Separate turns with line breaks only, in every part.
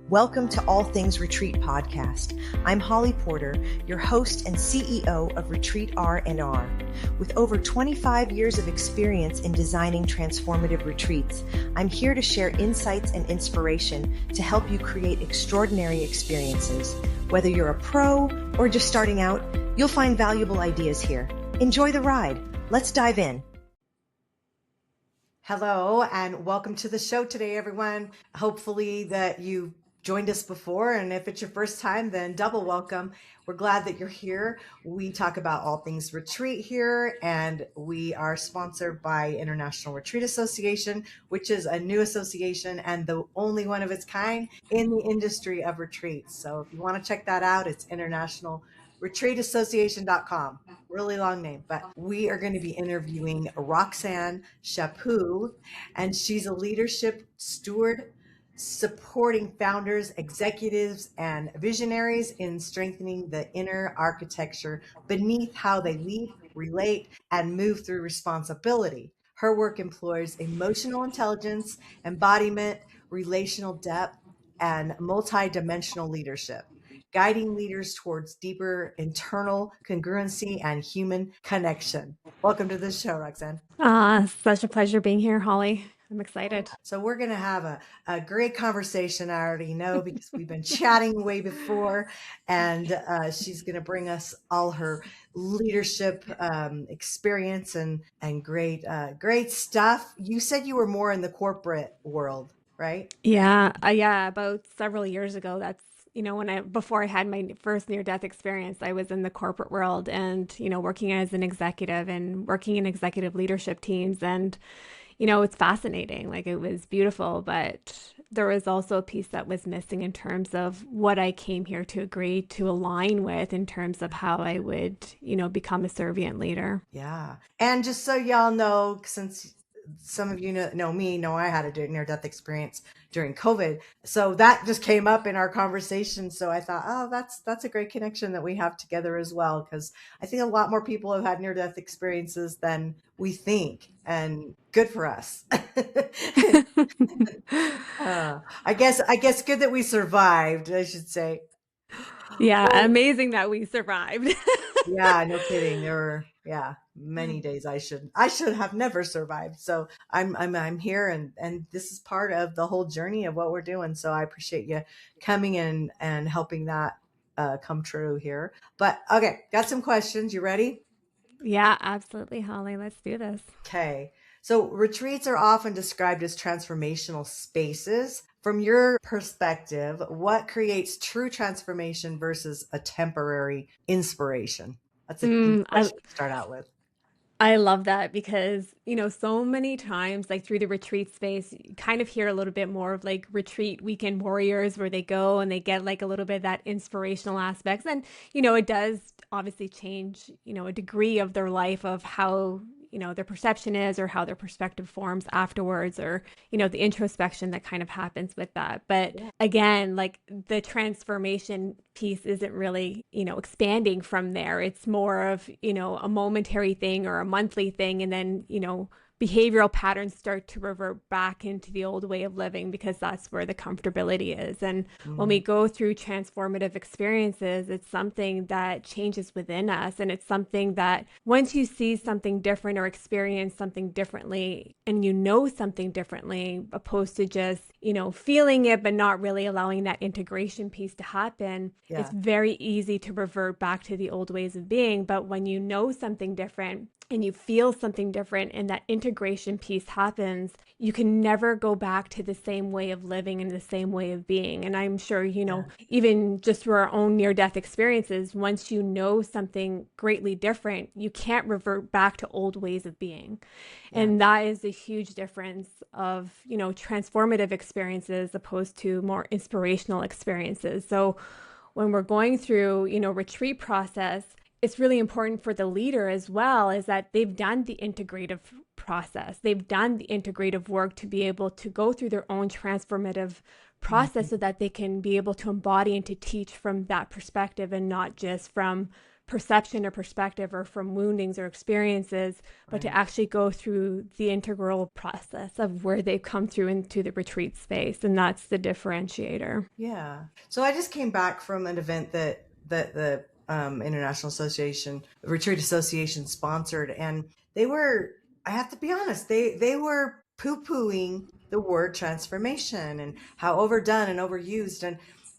Welcome to All Things Retreat Podcast. I'm Holly Porter, your host and CEO of Retreat R&R. With over 25 years of experience in designing transformative retreats, I'm here to share insights and inspiration to help you create extraordinary experiences. Whether you're a pro or just starting out, you'll find valuable ideas here. Enjoy the ride. Let's dive in. Hello and welcome to the show today, everyone. Hopefully that you joined us before, and if it's your first time, then double welcome. We're glad that you're here. We talk about all things retreat here, and we are sponsored by International Retreat Association, which is a new association and the only one of its kind in the industry of retreats. So if you want to check that out, it's internationalretreatassociation.com. Really long name, but we are going to be interviewing Roxanne Chaput, and she's a leadership steward supporting founders, executives, and visionaries in strengthening the inner architecture beneath how they lead, relate, and move through responsibility. Her work employs emotional intelligence, embodiment, relational depth, and multidimensional leadership, guiding leaders towards deeper internal congruency and human connection. Welcome to the show, Roxanne.
Such a pleasure being here, Holly. I'm excited.
So we're going to have a great conversation, I already know, because we've been chatting way before, and she's going to bring us all her leadership experience and great stuff. You said you were more in the corporate world, right?
Yeah, about several years ago, before I had my first near-death experience, I was in the corporate world and, working as an executive and working in executive leadership teams. And it's fascinating. Like, it was beautiful, but there was also a piece that was missing in terms of what I came here to agree to align with in terms of how I would, become a servant leader.
Yeah. And just so y'all know, since some of you know I had a near-death experience during COVID. So that just came up in our conversation. So I thought, oh, that's a great connection that we have together as well, because I think a lot more people have had near-death experiences than we think, and good for us. I guess good that we survived, I should say.
Yeah,
Well,
amazing that we survived.
yeah, no kidding. There were, many days I should have never survived. So I'm here, and this is part of the whole journey of what we're doing. So I appreciate you coming in and helping that come true here. But okay, got some questions. You ready?
Yeah, absolutely, Holly. Let's do this.
Okay. So retreats are often described as transformational spaces. From your perspective, what creates true transformation versus a temporary inspiration? That's a key
I
question to start out with.
I love that because, so many times, like through the retreat space, you kind of hear a little bit more of like retreat weekend warriors where they go and they get like a little bit of that inspirational aspects. And, it does obviously change, a degree of their life of how, their perception is or how their perspective forms afterwards, or, the introspection that kind of happens with that. But again, like the transformation piece isn't really, expanding from there. It's more of, a momentary thing or a monthly thing. And then, behavioral patterns start to revert back into the old way of living because that's where the comfortability is. And when we go through transformative experiences, it's something that changes within us. And it's something that once you see something different or experience something differently and something differently, opposed to just, feeling it, but not really allowing that integration piece to happen, it's very easy to revert back to the old ways of being. But when you know something different, and you feel something different and that integration piece happens, you can never go back to the same way of living and the same way of being. And I'm sure, even just through our own near-death experiences, once you know something greatly different, you can't revert back to old ways of being. And that is a huge difference of, transformative experiences opposed to more inspirational experiences. So when we're going through, retreat process, it's really important for the leader as well, is that they've done the integrative process. They've done the integrative work to be able to go through their own transformative process so that they can be able to embody and to teach from that perspective and not just from perception or perspective or from woundings or experiences, but to
Right.
actually go through the integral process of where they've come through into the retreat space. And that's the differentiator.
Yeah. So I just came back from an event that the International Association Retreat Association sponsored, and they were, I have to be honest, they were poo-pooing the word transformation and how overdone and overused,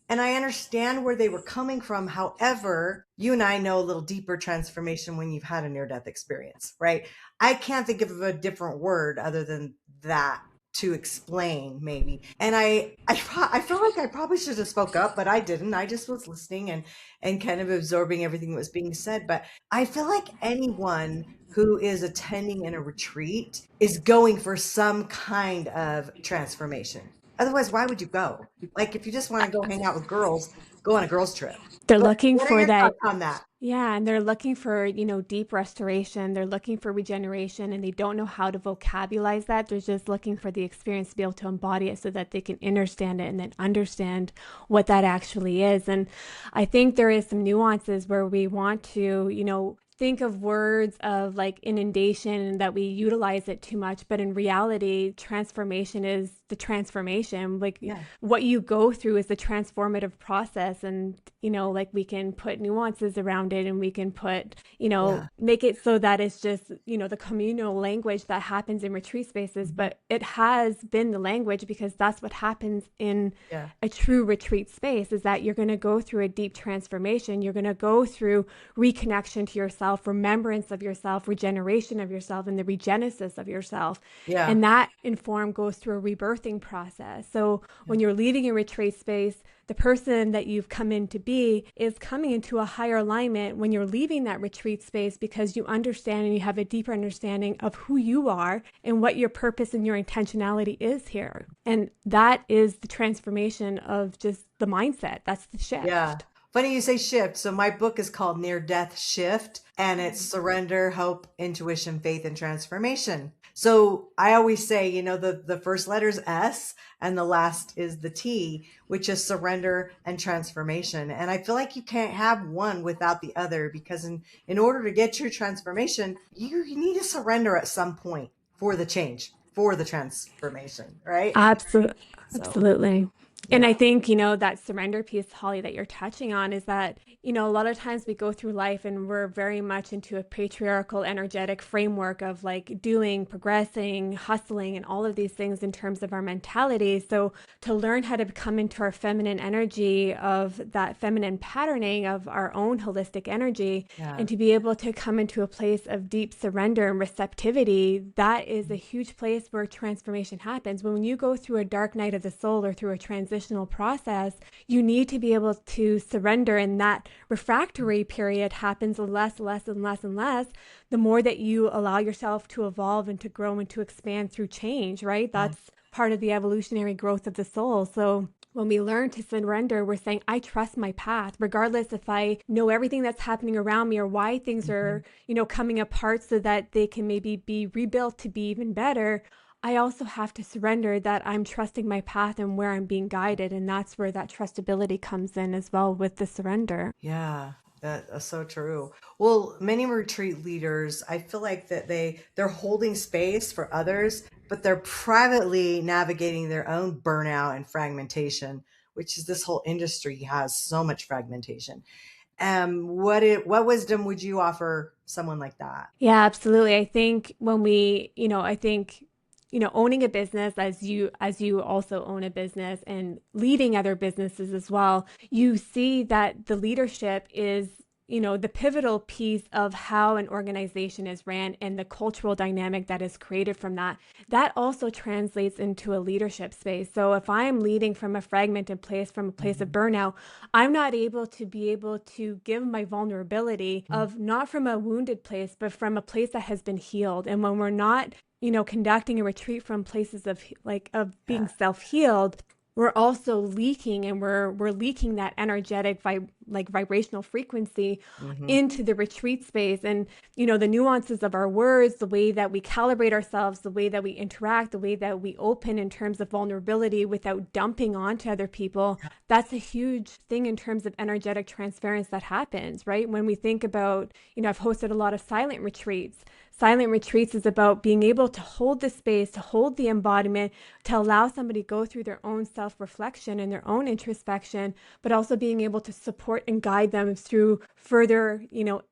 and I understand where they were coming from. However, you and I know a little deeper transformation when you've had a near-death experience, right? I can't think of a different word other than that to explain maybe. And I feel like I probably should have spoke up, but I didn't. I just was listening and kind of absorbing everything that was being said. But I feel like anyone who is attending in a retreat is going for some kind of transformation. Otherwise, why would you go? Like if you just want to go hang out with girls, go on a girls trip.
They're
But
looking
what are
for
your
that.
thoughts on that?
Yeah, and they're looking for, deep restoration. They're looking for regeneration, and they don't know how to vocabularize that. They're just looking for the experience to be able to embody it so that they can understand it and then understand what that actually is. And I think there is some nuances where we want to, think of words of like inundation and that we utilize it too much, but in reality transformation is the transformation. Like
Yeah.
what you go through is the transformative process, and like we can put nuances around it, and we can put
Yeah.
make it so that it's just the communal language that happens in retreat spaces,
Mhm.
but it has been the language because that's what happens in
Yeah.
a true retreat space, is that you're going to go through a deep transformation. You're going to go through reconnection to yourself, remembrance of yourself, regeneration of yourself, and the regenesis of yourself.
Yeah.
And that inform goes through a rebirthing process. So
Yeah.
when you're leaving a retreat space, the person that you've come in to be is coming into a higher alignment when you're leaving that retreat space, because you understand and you have a deeper understanding of who you are and what your purpose and your intentionality is here. And that is the transformation of just the mindset. That's the
Yeah.
shift.
Funny you say shift. So my book is called Near Death Shift, and it's surrender, hope, intuition, faith, and transformation. So I always say, the first letter is S and the last is the T, which is surrender and transformation. And I feel like you can't have one without the other, because in order to get your transformation, you need to surrender at some point for the change, for the transformation, right?
Absolutely.
So
Absolutely. And
yeah.
I think, that surrender piece, Holly, that you're touching on is that, a lot of times we go through life and we're very much into a patriarchal, energetic framework of like doing, progressing, hustling, and all of these things in terms of our mentality. So to learn how to come into our feminine energy, of that feminine patterning of our own holistic energy,
Yeah.
and to be able to come into a place of deep surrender and receptivity, that is a huge place where transformation happens. When you go through a dark night of the soul or through a transitional process, you need to be able to surrender, and that refractory period happens less, less, and less, and less, the more that you allow yourself to evolve and to grow and to expand through change, right?
Yeah.
That's part of the evolutionary growth of the soul. So when we learn to surrender, we're saying, I trust my path, regardless if I know everything that's happening around me or why things
Mhm.
are, coming apart so that they can maybe be rebuilt to be even better. I also have to surrender that I'm trusting my path and where I'm being guided. And that's where that trustability comes in as well with the surrender.
Yeah, that's so true. Well, many retreat leaders, I feel like that they're holding space for others, but they're privately navigating their own burnout and fragmentation, which is this whole industry has so much fragmentation. What wisdom would you offer someone like that?
Yeah, absolutely. I think when we, I think, owning a business, as you also own a business and leading other businesses as well, you see that the leadership is, the pivotal piece of how an organization is ran and the cultural dynamic that is created from that. That also translates into a leadership space. So if I'm leading from a fragmented place, from a place of
Mhm.
burnout, I'm not able to be able to give my vulnerability of not from a wounded place, but from a place that has been healed. And when we're not, conducting a retreat from places of like of being
Yeah.
self-healed, we're also leaking, and we're leaking that energetic like vibrational frequency
Hmm.
into the retreat space. And, the nuances of our words, the way that we calibrate ourselves, the way that we interact, the way that we open in terms of vulnerability without dumping onto other people, that's a huge thing in terms of energetic transference that happens, right? When we think about, I've hosted a lot of silent retreats. Silent retreats is about being able to hold the space, to hold the embodiment, to allow somebody to go through their own self-reflection and their own introspection, but also being able to support and guide them through further,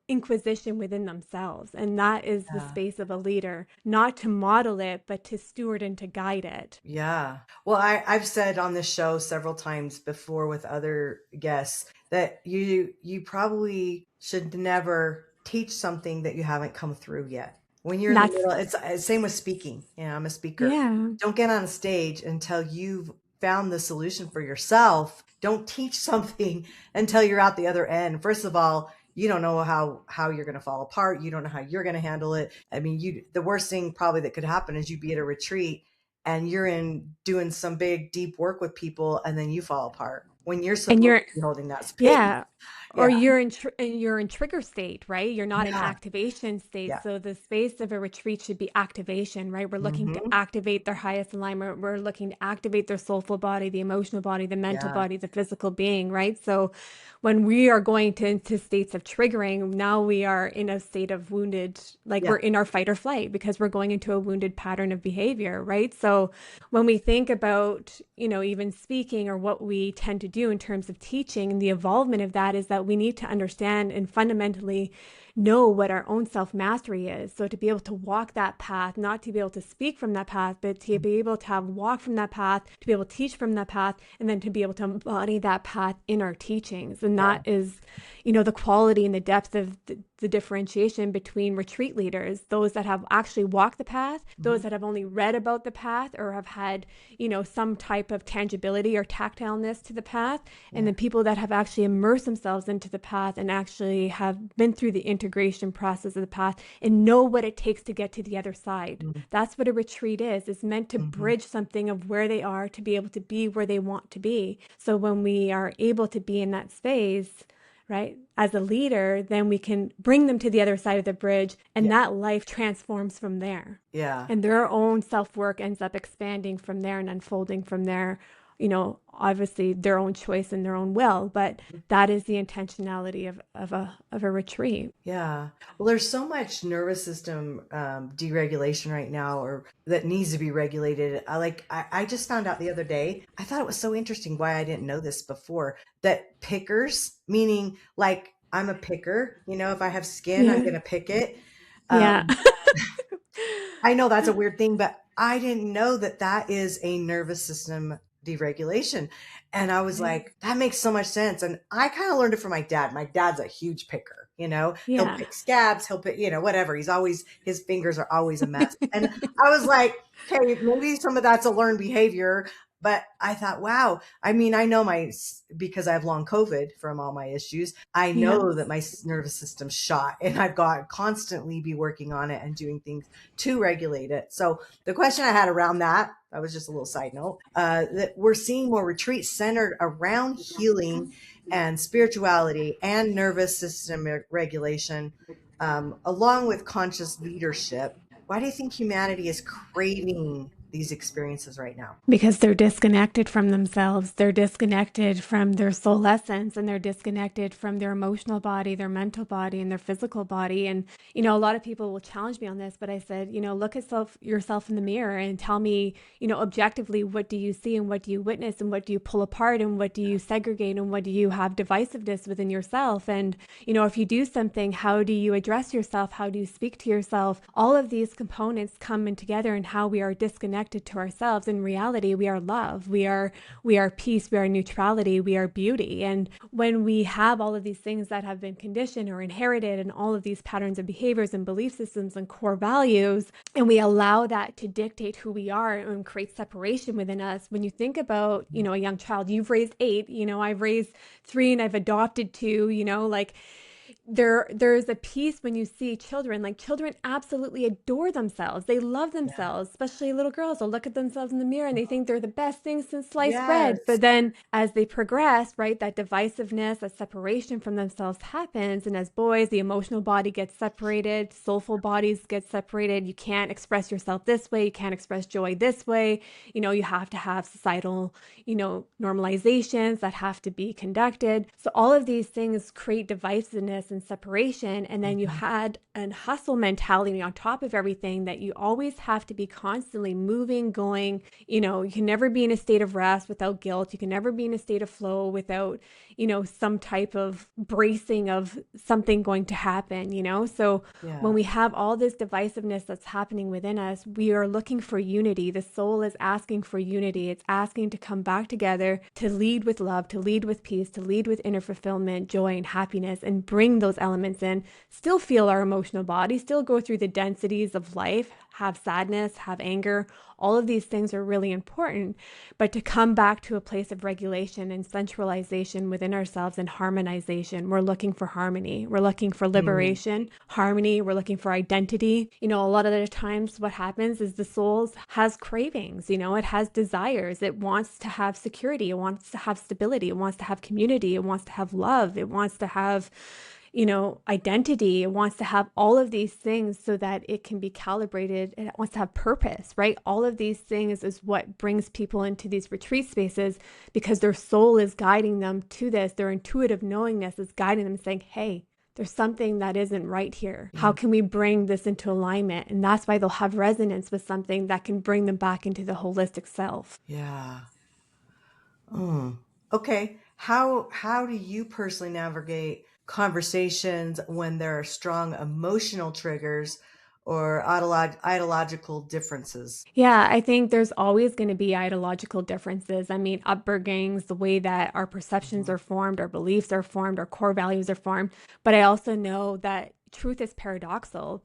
inquisition within themselves. And that is the
Yeah.
space of a leader, not to model it, but to steward and to guide it.
Yeah. Well, I've said on this show several times before with other guests that you probably should never teach something that you haven't come through yet. When you're
And
in the
that's,
middle, it's same with speaking. I'm a speaker.
yeah.
Don't get on a stage until you've found the solution for yourself. Don't teach something until you're out the other end. First of all, you don't know how you're going to fall apart. You don't know how you're going to handle it. I mean, the worst thing probably that could happen is you be at a retreat and you're in doing some big deep work with people and then you fall apart when you're
And
supposed
you're,
to be holding that space.
yeah, or
Yeah.
you're in trigger state, right? You're not in
Yeah.
activation state.
Yeah.
So the space of a retreat should be activation, right? We're looking to
Hmm.
activate their highest alignment. We're looking to activate their soulful body, the emotional body, the mental
Yeah.
body, the physical being, right? So when we are going into states of triggering, now we are in a state of wounded, like
Yeah.
we're in our fight or flight because we're going into a wounded pattern of behavior, right? So when we think about, even speaking or what we tend to do in terms of teaching, and the evolvement of that is that we need to understand and fundamentally know what our own self mastery is. So to be able to walk that path, not to be able to speak from that path, but to be able to have walk from that path, to be able to teach from that path, and then to be able to embody that path in our teachings. And
Yeah.
that is, the quality and the depth of the differentiation between retreat leaders, those that have actually walked the path,
Hmm.
those that have only read about the path or have had, some type of tangibility or tactileness to the path, and
Yeah.
then people that have actually immersed themselves into the path and actually have been through the integration process of the path and know what it takes to get to the other side. That's what a retreat is. It's meant to
Mm-hmm.
bridge something of where they are to be able to be where they want to be. So when we are able to be in that space, right, as a leader, then we can bring them to the other side of the bridge, and
Yeah.
that life transforms from there.
Yeah.
And their own self work ends up expanding from there and unfolding from there. Obviously their own choice and their own will, but that is the intentionality of a retreat.
Yeah. Well, there's so much nervous system deregulation right now, or that needs to be regulated. I just found out the other day. I thought it was so interesting why I didn't know this before. That pickers, meaning like I'm a picker. If I have skin, I'm
Yeah.
going to pick it.
Yeah.
Um, I know that's a weird thing, but I didn't know that that is a nervous system deregulation. And I was
Right.
like, that makes so much sense. And I kind of learned it from my dad. My dad's a huge picker, he'll
Yeah.
pick scabs, he'll pick, whatever. His fingers are always a mess. And I was like, okay, maybe some of that's a learned behavior. But I thought, wow. I mean, I know because I have long COVID from all my issues, I
Yeah.
know that my nervous system's shot and I've got to constantly be working on it and doing things to regulate it. So the question I had around that was just a little side note, that we're seeing more retreats centered around healing and spirituality and nervous system regulation, along with conscious leadership. Why do you think humanity is craving these experiences right now?
Because they're disconnected from themselves. They're disconnected from their soul essence, and they're disconnected from their emotional body, their mental body, and their physical body. And, a lot of people will challenge me on this, but I said, look at yourself in the mirror and tell me, objectively, what do you see and what do you witness and what do you pull apart and what do you segregate and what do you have divisiveness within yourself? And, if you do something, how do you address yourself? How do you speak to yourself? All of these components come in together in how we are disconnected to ourselves. In reality, we are love. We are peace. We are neutrality. We are beauty. And when we have all of these things that have been conditioned or inherited and all of these patterns of behaviors and belief systems and core values, and we allow that to dictate who we are and create separation within us. When you think about, a young child, you've raised 8, I've raised 3 and I've adopted 2, like there's a piece when you see children, like children absolutely adore themselves. They love
Yeah.
themselves, especially little girls will look at themselves in the mirror and they think they're the best thing since sliced bread.
Yes.
But then as they progress, right, that divisiveness, that separation from themselves happens. And as boys, the emotional body gets separated, soulful bodies get separated. You can't express yourself this way, you can't express joy this way. You have to have societal, normalizations that have to be conducted. So all of these things create divisiveness and separation. And then you
Mhm.
had a hustle mentality on top of everything, that you always have to be constantly moving, going. You can never be in a state of rest without guilt. You can never be in a state of flow without, some type of bracing of something going to happen. So when
Yeah.
we have all this divisiveness that's happening within us, we are looking for unity. The soul is asking for unity. It's asking to come back together, to lead with love, to lead with peace, to lead with inner fulfillment, joy, and happiness, and bring those elements in. Still feel our emotional body, still go through the densities of life, have sadness, have anger. All of these things are really important, but to come back to a place of regulation and centralization within ourselves and harmonization, we're looking for harmony. We're looking for
Mm.
liberation, harmony. We're looking for identity. A lot of the times what happens is the soul has cravings, it has desires. It wants to have security. It wants to have stability. It wants to have community. It wants to have love. It wants to have identity. It wants to have all of these things so that it can be calibrated, and it wants to have purpose, right? All of these things is what brings people into these retreat spaces, because their soul is guiding them to this. Their intuitive knowingness is guiding them, saying, hey, there's something that isn't right here. How
Mm.
can we bring this into alignment? And that's why they'll have resonance with something that can bring them back into the holistic self.
Yeah. Mm. Okay. How do you personally navigate conversations when there are strong emotional triggers or ideological differences?
Yeah, I think there's always going to be ideological differences. I mean, upbringings, the way that our perceptions
Mhm.
are formed, our beliefs are formed, our core values are formed. But I also know that truth is paradoxical.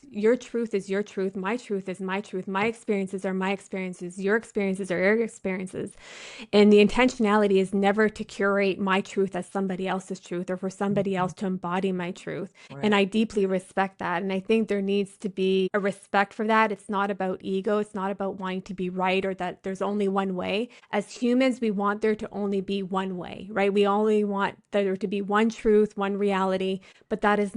Your truth is your truth. My truth is my truth. My
Yeah.
experiences are my experiences. Your experiences are your experiences. And the intentionality is never to curate my truth as somebody else's truth, or for somebody
Mhm.
else to embody my truth. And
Right.
I deeply respect that. And I think there needs to be a respect for that. It's not about ego. It's not about wanting to be right, or that there's only one way. As humans, we want there to only be one way, right? We only want there to be one truth, one reality, but that's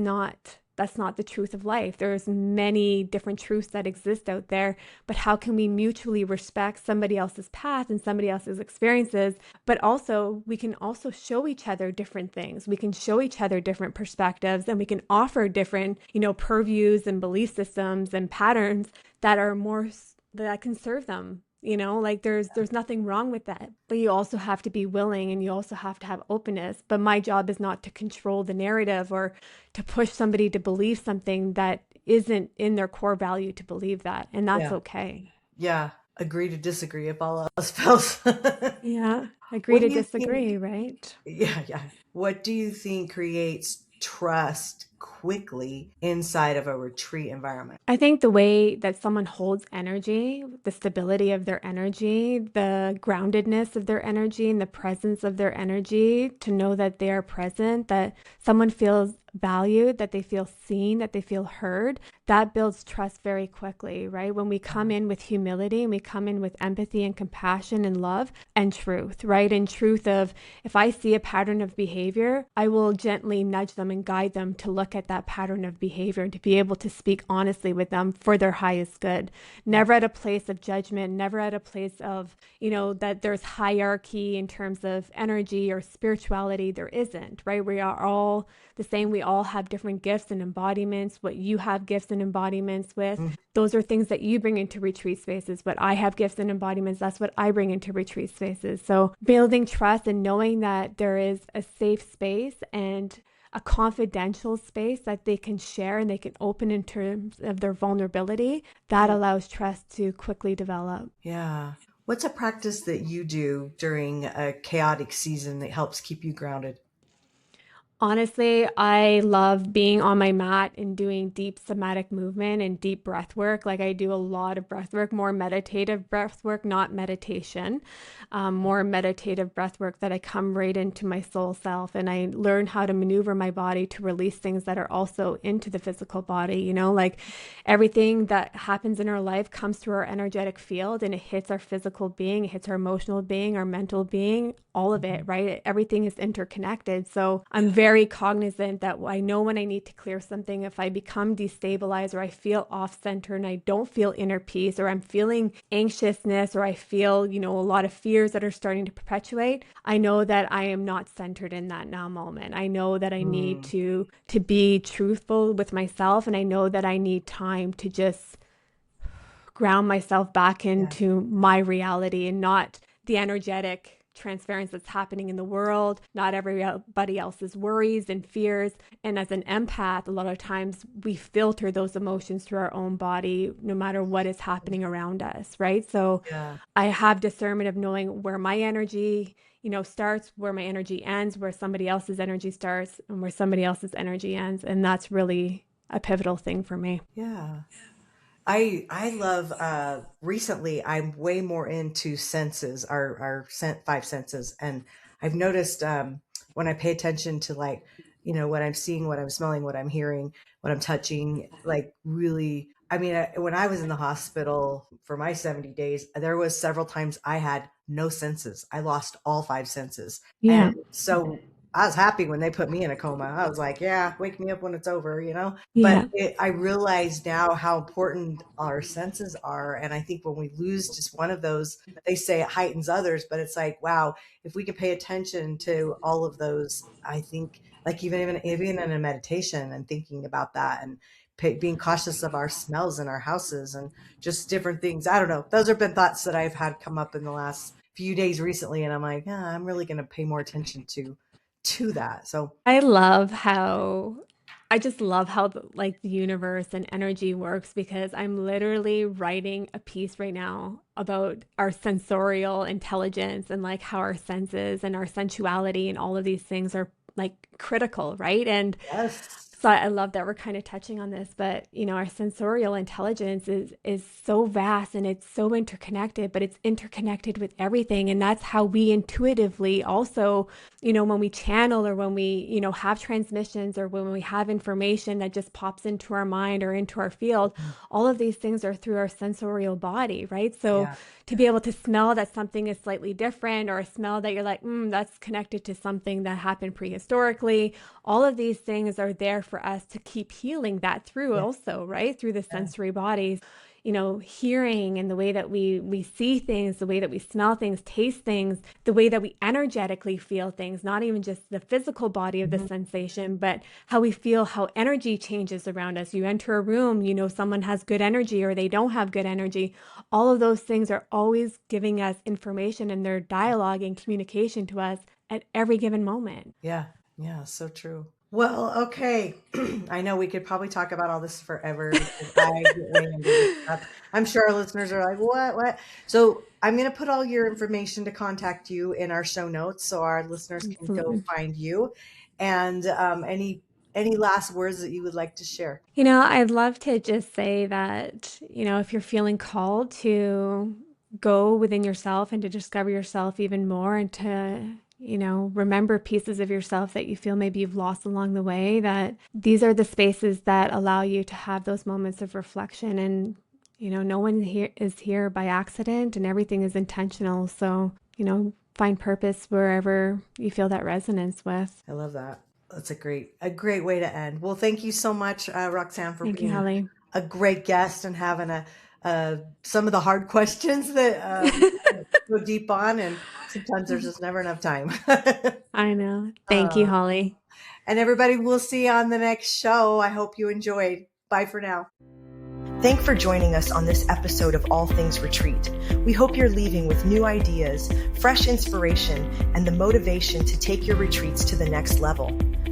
not the truth of life. There's many different truths that exist out there, but how can we mutually respect somebody else's path and somebody else's experiences? But also, we can also show each other different things. We can show each other different perspectives, and we can offer different, purviews and belief systems and patterns that are more, that can serve them. Like there's nothing wrong with that. But you also have to be willing, and you also have to have openness. But my job is not to control the narrative, or to push somebody to believe something that isn't in their core value to believe that. And that's
Yeah.
okay.
Yeah. Agree to disagree if all else fails.
Yeah. Agree
What
to
do you think?
disagree, right?
Yeah, yeah. What do you think creates trust quickly inside of a retreat environment?
I think the way that someone holds energy, the stability of their energy, the groundedness of their energy, and the presence of their energy, to know that they are present, that someone feels valued, that they feel seen, that they feel heard, that builds trust very quickly, right? When we come in with humility, and we come in with empathy and compassion and love and truth, right? And truth of, if I see a pattern of behavior, I will gently nudge them and guide them to look at that pattern of behavior, and to be able to speak honestly with them for their highest good.
Yeah.
Never at a place of judgment, never at a place of, that there's hierarchy in terms of energy or spirituality. There isn't, right? We are all the same. We all have different gifts and embodiments. What you have gifts and embodiments with,
Mhm.
those are things that you bring into retreat spaces. What I have gifts and embodiments, that's what I bring into retreat spaces. So building trust and knowing that there is a safe space and a confidential space that they can share and they can open in terms of their vulnerability, that
Yeah.
allows trust to quickly develop.
Yeah. What's a practice that you do during a chaotic season that helps keep you grounded?
Honestly, I love being on my mat and doing deep somatic movement and deep breath work. Like I do a lot of breath work, more meditative breath work, not meditation, more meditative breath work that I come right into my soul self and I learn how to maneuver my body to release things that are also into the physical body. Like everything that happens in our life comes through our energetic field and it hits our physical being, it hits our emotional being, our mental being, all of it, right? Everything is interconnected. So I'm very cognizant that I know when I need to clear something. If I become destabilized or I feel off center and I don't feel inner peace or I'm feeling anxiousness or I feel, a lot of fears that are starting to perpetuate, I know that I am not centered in that now moment. I know that I need
Mm,
to be truthful with myself, and I know that I need time to just ground myself back
yeah.
into my reality and not the energetic transference that's happening in the world, not everybody else's worries and fears. And as an empath, a lot of times we filter those emotions through our own body, no matter what is happening around us, right? So
Yeah.
I have discernment of knowing where my energy, starts, where my energy ends, where somebody else's energy starts, and where somebody else's energy ends. And that's really a pivotal thing for me.
Yeah. I love recently I'm way more into senses, our five senses, and I've noticed when I pay attention to like, what I'm seeing, what I'm smelling, what I'm hearing, what I'm touching, like really, I mean, when I was in the hospital for my 70 days, there was several times I had no senses. I lost all five senses. And
Yeah.
so I was happy when they put me in a coma. I was like, yeah, wake me up when it's over, But
Yeah.
I realize now how important our senses are. And I think when we lose just one of those, they say it heightens others, but it's like, wow, if we could pay attention to all of those, I think like even in a meditation and thinking about that and being cautious of our smells in our houses and just different things. I don't know. Those have been thoughts that I've had come up in the last few days recently. And I'm like, yeah, I'm really going to pay more attention to that. So
I just love how the universe and energy works because I'm literally writing a piece right now about our sensorial intelligence and like how our senses and our sensuality and all of these things are like critical, right? And
yes.
so I love that we're kind of touching on this, but our sensorial intelligence is so vast and it's so interconnected, but it's interconnected with everything. And that's how we intuitively also, when we channel or when we, have transmissions or when we have information that just pops into our mind or into our field, all of these things are through our sensorial body, right? So
Yeah.
to be able to smell that something is slightly different or a smell that you're like, that's connected to something that happened prehistorically, all of these things are there for us to keep healing that through
Yeah.
also, right? Through the
Yeah.
sensory bodies, hearing and the way that we see things, the way that we smell things, taste things, the way that we energetically feel things, not even just the physical body of the
Mhm.
sensation, but how we feel, how energy changes around us. You enter a room, someone has good energy or they don't have good energy. All of those things are always giving us information and they're dialogue and communication to us at every given moment.
Yeah. Yeah. So true. Well, okay. I know we could probably talk about all this forever because I get way into this stuff. I'm sure our listeners are like, what? So I'm going to put all your information to contact you in our show notes so our listeners can go
Absolutely.
find you. And any last words that you would like to share?
I'd love to just say that, if you're feeling called to go within yourself and to discover yourself even more and to, remember pieces of yourself that you feel maybe you've lost along the way, that these are the spaces that allow you to have those moments of reflection. And, no one here is here by accident and everything is intentional. So, find purpose wherever you feel that resonance with.
I love that. That's a great way to end. Well, thank you so much, Roxanne, for
Thank you,
being
Holly.
a great guest and having some of the hard questions that go deep on, and sometimes there's just never enough time.
I know. Thank you,
uh,
Holly.
and everybody, we'll see you on the next show. I hope you enjoyed. Bye for now. Thanks for joining us on this episode of All Things Retreat. We hope you're leaving with new ideas, fresh inspiration, and the motivation to take your retreats to the next level.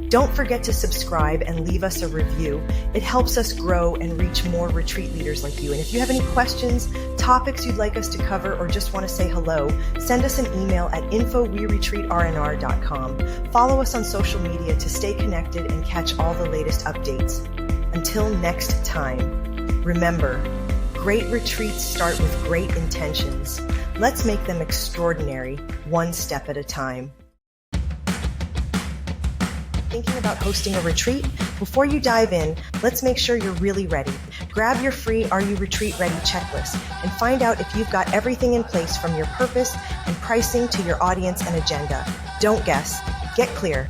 Don't forget to subscribe and leave us a review. It helps us grow and reach more retreat leaders like you. And if you have any questions, topics you'd like us to cover, or just want to say hello, send us an email at info@weretreatrnr.com. Follow us on social media to stay connected and catch all the latest updates. Until next time, remember, great retreats start with great intentions. Let's make them extraordinary, one step at a time. Thinking about hosting a retreat? Before you dive in, let's make sure you're really ready. Grab your free Are You Retreat Ready checklist and find out if you've got everything in place from your purpose and pricing to your audience and agenda. Don't guess. Get clear.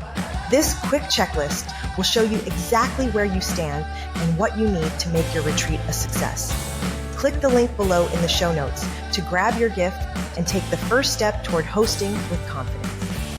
This quick checklist will show you exactly where you stand and what you need to make your retreat a success. Click the link below in the show notes to grab your gift and take the first step toward hosting with confidence.